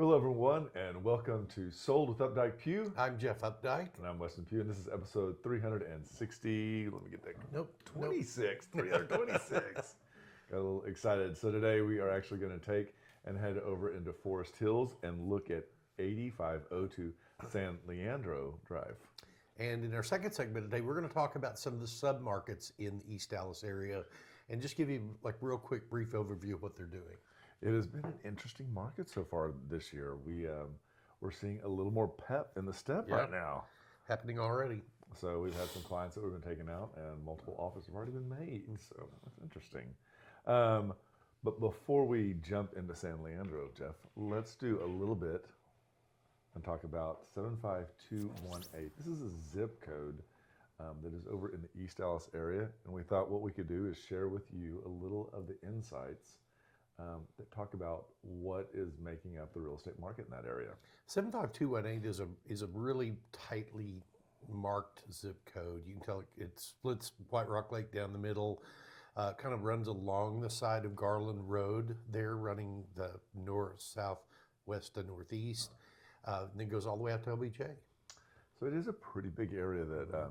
Hello, everyone, and welcome to Sold with Updike Pugh. I'm Jeff Updike. And I'm Weston Pugh, and this is episode 360. Let me get that. Nope. 26. 326. Got a little excited. So today we are actually going to take and head over into Forest Hills and look at 8502 San Leandro Drive. And in our second segment today, we're going to talk about some of the sub-markets in the East Dallas area and just give you like real quick brief overview of what they're doing. It has been an interesting market so far this year. We're seeing a little more pep in the step right now. Happening already. So we've had some clients that we've been taking out, and multiple offers have already been made. So that's interesting. But before we jump into San Leandro, Jeff, let's do a little bit and talk about 75218. This is a zip code that is over in the East Dallas area, and we thought what we could do is share with you a little of the insights that talk about what is making up the real estate market in that area. 75218 is a really tightly marked zip code. You can tell it splits White Rock Lake down the middle, kind of runs along the side of Garland Road there, running the north, south, west, and northeast, and then goes all the way out to LBJ. So it is a pretty big area that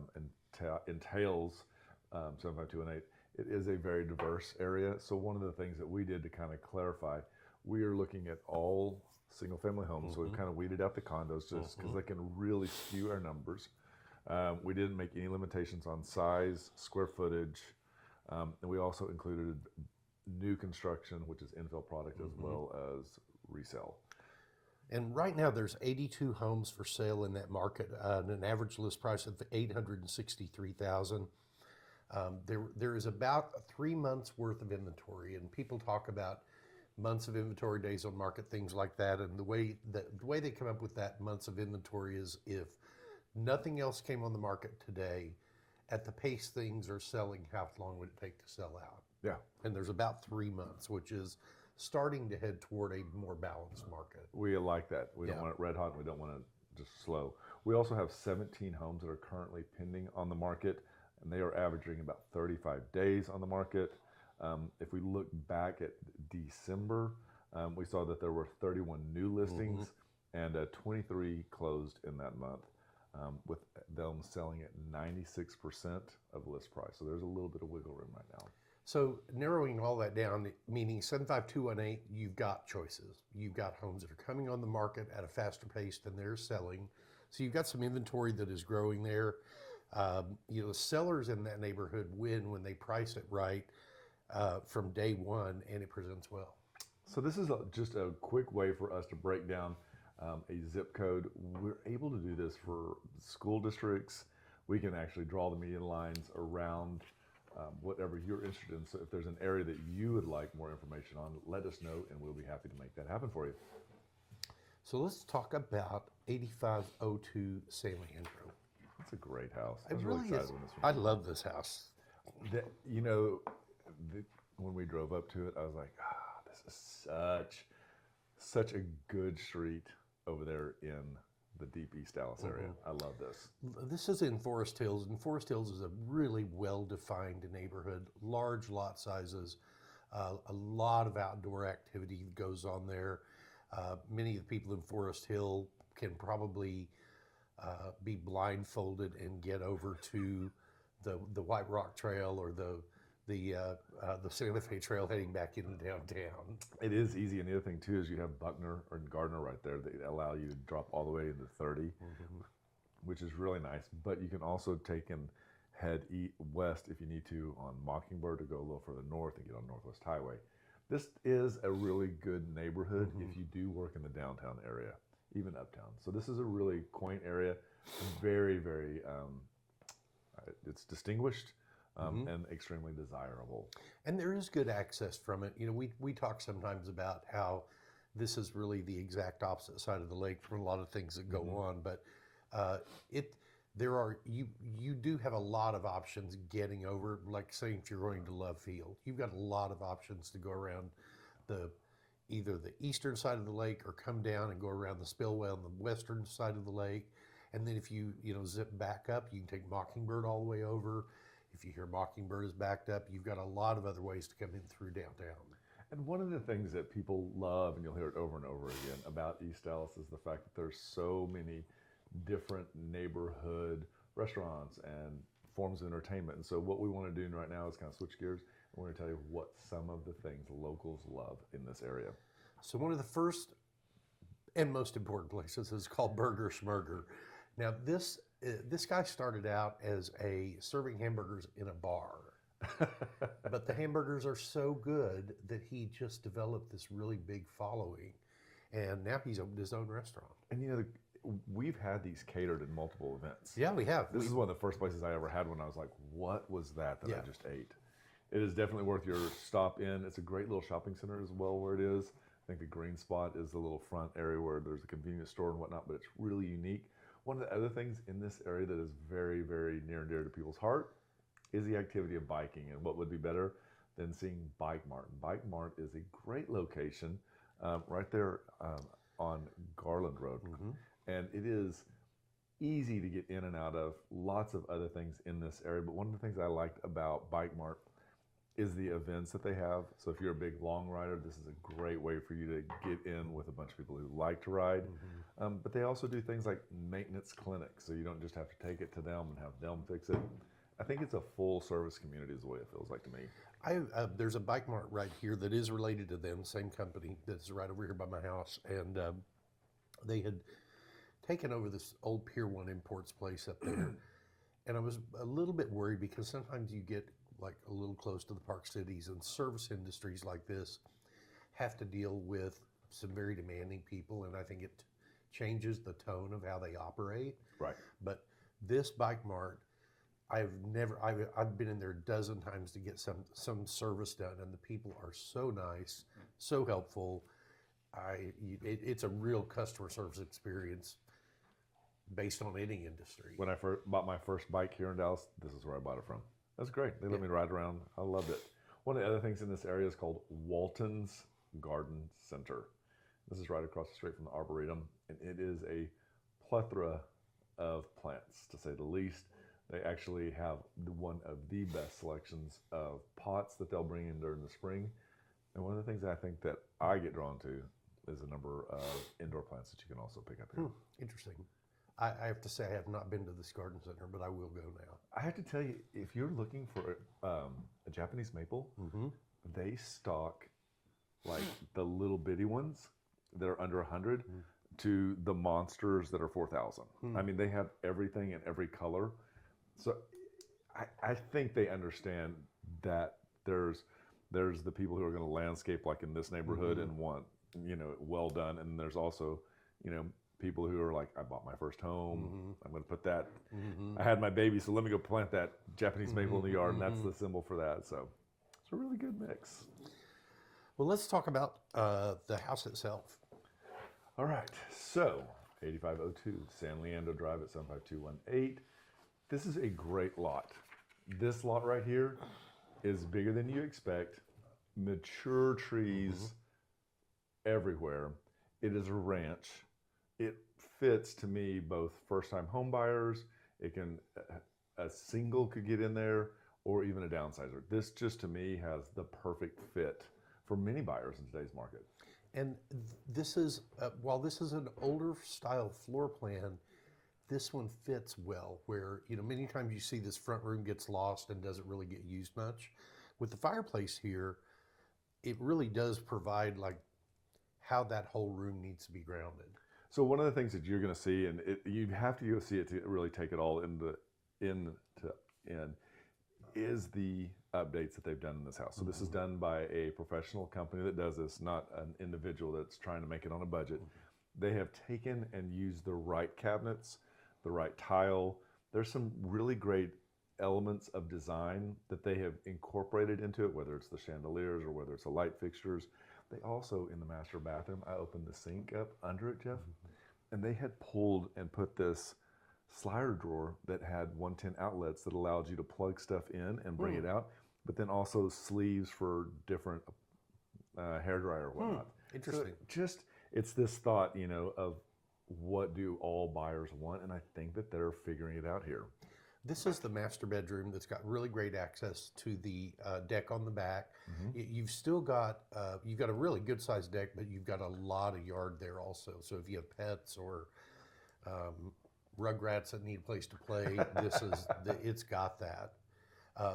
entails 75218. It is a very diverse area. So one of the things that we did to kind of clarify, we are looking at all single family homes. So we've kind of weeded out the condos just because they can really skew our numbers. We didn't make any limitations on size, square footage, and we also included new construction, which is infill product as well as resale. And right now there's 82 homes for sale in that market, an average list price of $863,000. There is about 3 months worth of inventory, and people talk about months of inventory, days on market, things like that. And the way they come up with that months of inventory is if nothing else came on the market today, at the pace things are selling, how long would it take to sell out? Yeah. And there's about 3 months, which is starting to head toward a more balanced market. We like that. We don't want it red hot, and we don't want it just slow. We also have 17 homes that are currently pending on the market, and they are averaging about 35 days on the market. If we look back at December, we saw that there were 31 new listings and 23 closed in that month, with them selling at 96% of list price. So there's a little bit of wiggle room right now. So narrowing all that down, meaning 75218, you've got choices. You've got homes that are coming on the market at a faster pace than they're selling. So you've got some inventory that is growing there. Sellers in that neighborhood win when they price it right from day one, and it presents well. So this is just a quick way for us to break down a zip code. We're able to do this for school districts. We can actually draw the median lines around whatever you're interested in. So if there's an area that you would like more information on, let us know, and we'll be happy to make that happen for you. So let's talk about 8502 San Leandro. It's a great house. It really is. I love this house. When we drove up to it, I was like, this is such a good street over there in the deep East Dallas area. I love this. This is in Forest Hills, and Forest Hills is a really well-defined neighborhood, large lot sizes, a lot of outdoor activity goes on there. Many of the people in Forest Hill can probably be blindfolded and get over to the White Rock Trail or the Santa Fe Trail heading back into downtown. It is easy, and the other thing too is you have Buckner or Gardner right there that allow you to drop all the way into 30, which is really nice. But you can also take and head west if you need to on Mockingbird to go a little further north and get on Northwest Highway. This is a really good neighborhood if you do work in the downtown area, even uptown. So this is a really quaint area, very, very, it's distinguished and extremely desirable. And there is good access from it. We talk sometimes about how this is really the exact opposite side of the lake from a lot of things that go on, but you do have a lot of options getting over, like saying if you're going to Love Field, you've got a lot of options to go around either the eastern side of the lake or come down and go around the spillway on the western side of the lake. And then if you zip back up, you can take Mockingbird all the way over. If you hear Mockingbird is backed up, you've got a lot of other ways to come in through downtown. And one of the things that people love, and you'll hear it over and over again about East Dallas, is the fact that there's so many different neighborhood restaurants and forms of entertainment. And so what we want to do right now is kind of switch gears. And we're going to tell you what some of the things locals love in this area. So one of the first and most important places is called Burger Schmurger. Now this guy started out as serving hamburgers in a bar. But the hamburgers are so good that he just developed this really big following, and now he's opened his own restaurant. And you know, we've had these catered in multiple events. Yeah, we have. This is one of the first places I ever had when I was like, what was that Yeah. I just ate? It is definitely worth your stop in. It's a great little shopping center as well where it is. I think the green spot is the little front area where there's a convenience store and whatnot, but it's really unique. One of the other things in this area that is very, very near and dear to people's heart is the activity of biking. And what would be better than seeing Bike Mart? Bike Mart is a great location right there on Garland Road. Mm-hmm. And it is easy to get in and out of, lots of other things in this area. But one of the things I liked about Bike Mart is the events that they have. So if you're a big long rider, this is a great way for you to get in with a bunch of people who like to ride. Mm-hmm. But they also do things like maintenance clinics. So you don't just have to take it to them and have them fix it. I think it's a full service community is the way it feels like to me. There's a Bike Mart right here that is related to them, same company that's right over here by my house. And they had taken over this old Pier 1 imports place up there. And I was a little bit worried because sometimes you get like a little close to the Park Cities, and service industries like this have to deal with some very demanding people. And I think it changes the tone of how they operate. Right. But this Bike Mart, I've been in there a dozen times to get some service done, and the people are so nice, so helpful. It's a real customer service experience based on any industry. When I bought my first bike here in Dallas, this is where I bought it from. That's great. They let me ride around. I loved it. One of the other things in this area is called Walton's Garden Center. This is right across the street from the Arboretum, and it is a plethora of plants, to say the least. They actually have one of the best selections of pots that they'll bring in during the spring. And one of the things I think that I get drawn to is a number of indoor plants that you can also pick up here. Interesting. I have to say I have not been to this garden center, but I will go now. I have to tell you, if you're looking for a Japanese maple, they stock like the little bitty ones that are under 100 to the monsters that are 4,000. I mean, they have everything in every color. So I think they understand that there's the people who are going to landscape like in this neighborhood and want, you know, well done. And there's also, you know, people who are like, I bought my first home. I'm going to put that. I had my baby, so let me go plant that Japanese maple in the yard. And that's the symbol for that. So it's a really good mix. Well, let's talk about the house itself. All right. So 8502 San Leandro Drive at 75218. This is a great lot. This lot right here is bigger than you expect. Mature trees everywhere. It is a ranch. It fits, to me, both first-time home buyers. It can, a single could get in there, or even a downsizer. This just, to me, has the perfect fit for many buyers in today's market. And this is, while this is an older style floor plan, this one fits well, where, you know, many times you see this front room gets lost and doesn't really get used much. With the fireplace here, it really does provide like how that whole room needs to be grounded. So one of the things that you're going to see, and you have to go see it to really take it all in, is the updates that they've done in this house. So this is done by a professional company that does this, not an individual that's trying to make it on a budget. They have taken and used the right cabinets, the right tile. There's some really great elements of design that they have incorporated into it, whether it's the chandeliers or whether it's the light fixtures. They also, in the master bathroom, I opened the sink up under it, Jeff, and they had pulled and put this slider drawer that had 110 outlets that allowed you to plug stuff in and bring it out, but then also sleeves for different hairdryer or whatnot. Interesting. So it's this thought, you know, of what do all buyers want, and I think that they're figuring it out here. This is the master bedroom that's got really great access to the deck on the back. You've still got you've got a really good sized deck, but you've got a lot of yard there also. So if you have pets or rugrats that need a place to play, it's got that.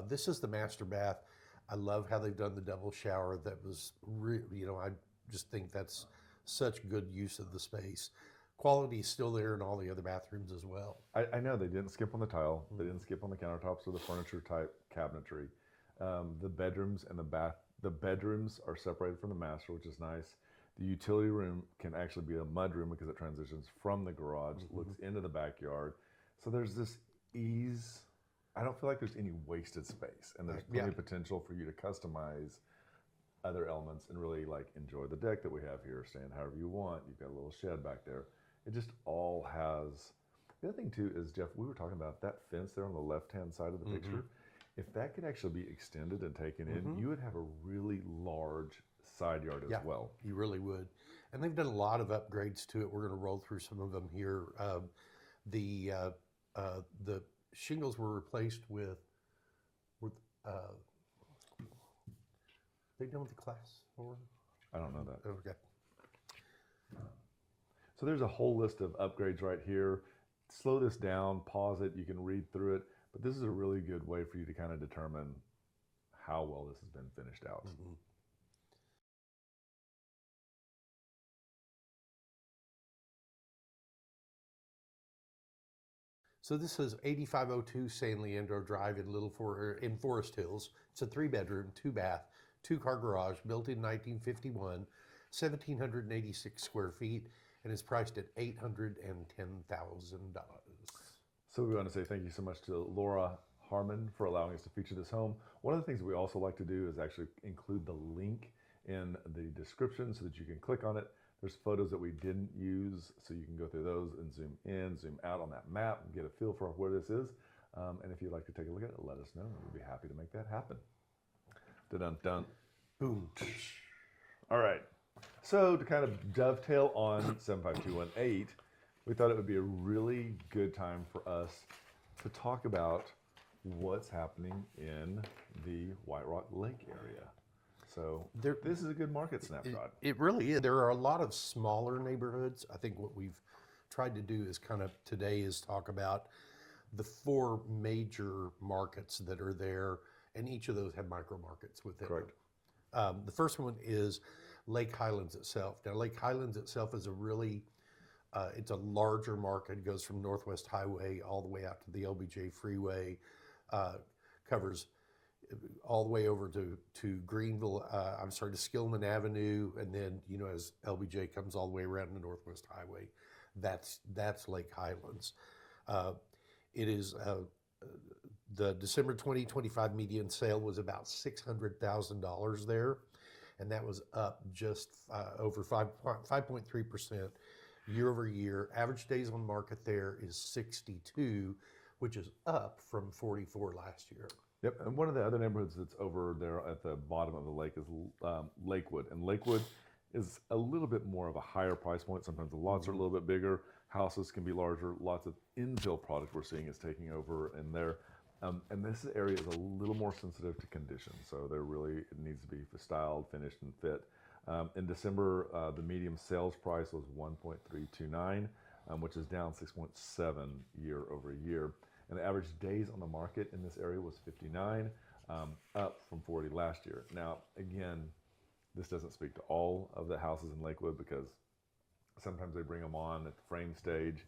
This is the master bath. I love how they've done the double shower. That was I just think that's such good use of the space. Quality is still there in all the other bathrooms as well. I know they didn't skip on the tile. They didn't skip on the countertops or the furniture type cabinetry. The bedrooms and the bedrooms are separated from the master, which is nice. The utility room can actually be a mud room because it transitions from the garage, looks into the backyard. So there's this ease. I don't feel like there's any wasted space, and there's plenty of potential for you to customize other elements and really like enjoy the deck that we have here, stand however you want. You've got a little shed back there. It just all has. The other thing too is, Jeff, we were talking about that fence there on the left-hand side of the picture. If that could actually be extended and taken in, you would have a really large side yard as well. You really would. And they've done a lot of upgrades to it. We're going to roll through some of them here. The shingles were replaced with they done with the class or? I don't know that. Okay. So there's a whole list of upgrades right here. Slow this down, pause it, you can read through it, but this is a really good way for you to kind of determine how well this has been finished out. So this is 8502 San Leandro Drive in Forest Hills. It's a 3-bedroom, 2-bath, 2-car garage built in 1951, 1,786 square feet, and is priced at $810,000. So we want to say thank you so much to Laura Harmon for allowing us to feature this home. One of the things we also like to do is actually include the link in the description so that you can click on it. There's photos that we didn't use, so you can go through those and zoom in, zoom out on that map and get a feel for where this is. And if you'd like to take a look at it, let us know. We'd be happy to make that happen. Dun-dun-dun. Boom. All right. So to kind of dovetail on 75218, we thought it would be a really good time for us to talk about what's happening in the White Rock Lake area. So this is a good market snapshot. It really is. There are a lot of smaller neighborhoods. I think what we've tried to do is today is talk about the 4 major markets that are there, and each of those have micro markets within Correct. them. The first one is Lake Highlands itself. Now, Lake Highlands itself is it's a larger market. It goes from Northwest Highway all the way out to the LBJ Freeway, covers all the way over to Greenville, to Skillman Avenue, and then, as LBJ comes all the way around the Northwest Highway, that's Lake Highlands. It is the December 2025 median sale was about $600,000 there, and that was up just over 5.3% year over year. Average days on market there is 62, which is up from 44 last year. Yep, and one of the other neighborhoods that's over there at the bottom of the lake is Lakewood. And Lakewood is a little bit more of a higher price point. Sometimes the lots are a little bit bigger. Houses can be larger. Lots of infill product we're seeing is taking over in there. And this area is a little more sensitive to conditions. So it needs to be styled, finished, and fit. In December, the medium sales price was $1.329, which is down 6.7 year over year. And the average days on the market in this area was 59, up from 40 last year. Now, again, this doesn't speak to all of the houses in Lakewood because sometimes they bring them on at the frame stage.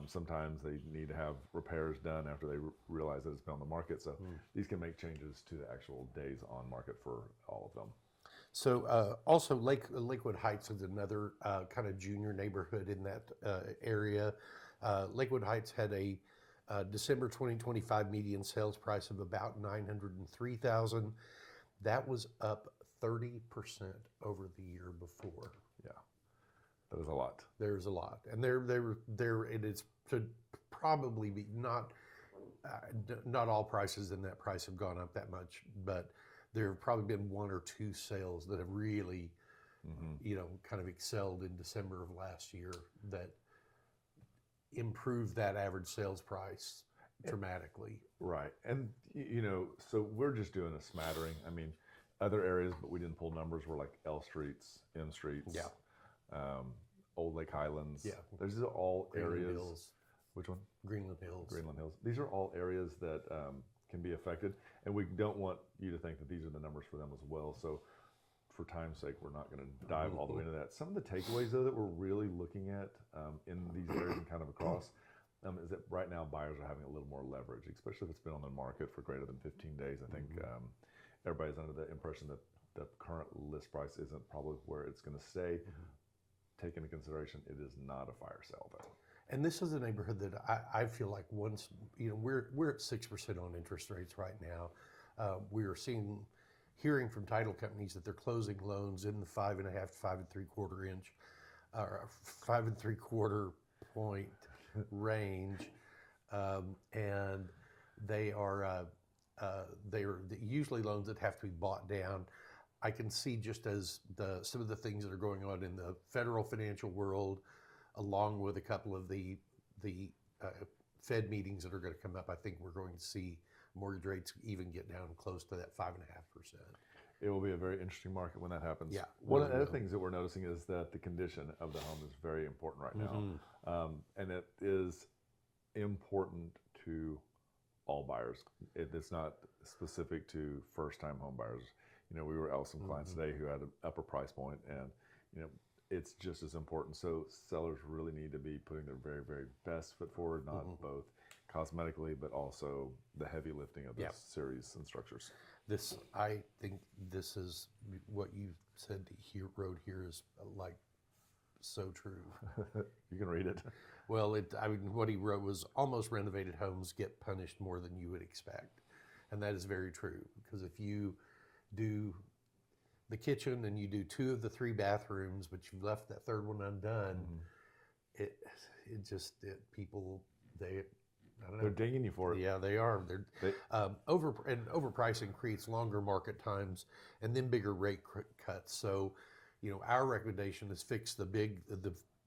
Sometimes they need to have repairs done after they realize that it's been on the market. So these can make changes to the actual days on market for all of them. So also Lakewood Heights is another kind of junior neighborhood in that area. Lakewood Heights had a December 2025 median sales price of about $903,000. That was up 30% over the year before. Yeah, that is a lot. There's a lot, and it is probably be not all prices in that price have gone up that much, but there have probably been 1 or 2 sales that have really, kind of excelled in December of last year that improved that average sales price. dramatically. Right. And, so we're just doing a smattering. I mean, other areas, but we didn't pull numbers, were like L Streets, M Streets, Yeah. Old Lake Highlands. Yeah. These are all Greenland areas. Hills. Which one? Greenland Hills. Greenland Hills. These are all areas that can be affected, and we don't want you to think that these are the numbers for them as well. So, for time's sake, we're not going to dive all the way into that. Some of the takeaways, though, that we're really looking at in these areas and kind of across is that right now buyers are having a little more leverage, especially if it's been on the market for greater than 15 days. I think everybody's under the impression that the current list price isn't probably where it's going to stay. Take into consideration, it is not a fire sale, though. And this is a neighborhood that I feel like once, we're at 6% on interest rates right now. We are hearing from title companies that they're closing loans in the 5.5 to 5 3/4 inch, 5 3/4 point range, and they're usually loans that have to be bought down. I can see just as some of the things that are going on in the federal financial world, along with a couple of the Fed meetings that are going to come up, I think we're going to see mortgage rates even get down close to that 5.5%. It will be a very interesting market when that happens. Yeah. One of the other things that we're noticing is that the condition of the home is very important right now. And it is important to all buyers. It's not specific to first-time home buyers. We were out with some clients today who had an upper price point, and it's just as important. So sellers really need to be putting their very, very best foot forward, not both cosmetically, but also the heavy lifting of this series and structures. I think this is what you said wrote here is like so true. You can read it. Well, what he wrote was almost renovated homes get punished more than you would expect. And that is very true, because if you do the kitchen and you do 2 of the 3 bathrooms, but you've left that third one undone, people, I don't know. They're dinging you for it. Yeah, they are. Overpricing creates longer market times and then bigger rate cuts. So, our recommendation is fix the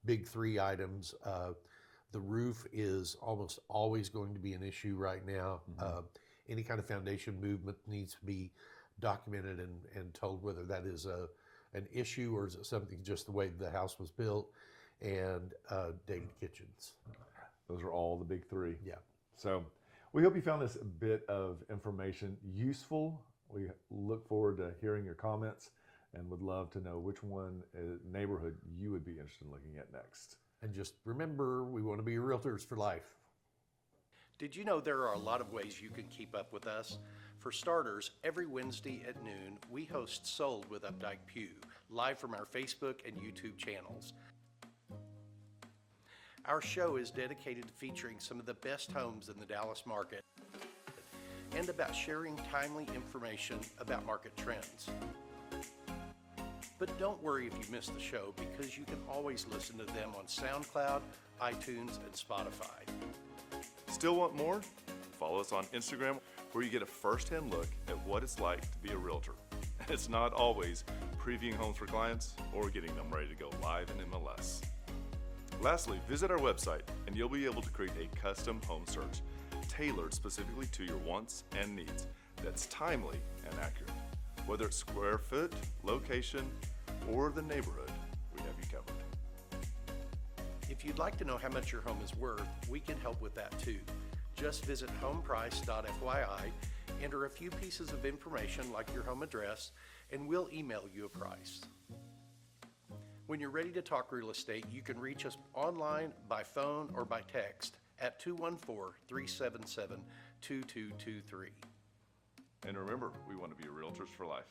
big 3 items. The roof is almost always going to be an issue right now. Any kind of foundation movement needs to be documented and told whether that is an issue or is it something just the way the house was built, and dated kitchens. Those are all the big 3. Yeah. So we hope you found this bit of information useful. We look forward to hearing your comments and would love to know which neighborhood you would be interested in looking at next. And just remember, we want to be realtors for life. Did you know there are a lot of ways you can keep up with us? For starters, every Wednesday at noon, we host Sold with Updike Pugh, live from our Facebook and YouTube channels. Our show is dedicated to featuring some of the best homes in the Dallas market and about sharing timely information about market trends. But don't worry if you miss the show, because you can always listen to them on SoundCloud, iTunes, and Spotify. Still want more? Follow us on Instagram, where you get a first-hand look at what it's like to be a realtor. It's not always previewing homes for clients or getting them ready to go live in MLS. Lastly, visit our website and you'll be able to create a custom home search tailored specifically to your wants and needs that's timely and accurate. Whether it's square foot, location, or the neighborhood, we have you covered. If you'd like to know how much your home is worth, we can help with that too. Just visit homeprice.fyi, enter a few pieces of information like your home address, and we'll email you a price. When you're ready to talk real estate, you can reach us online, by phone, or by text at 214-377-2223. And remember, we want to be realtors for life.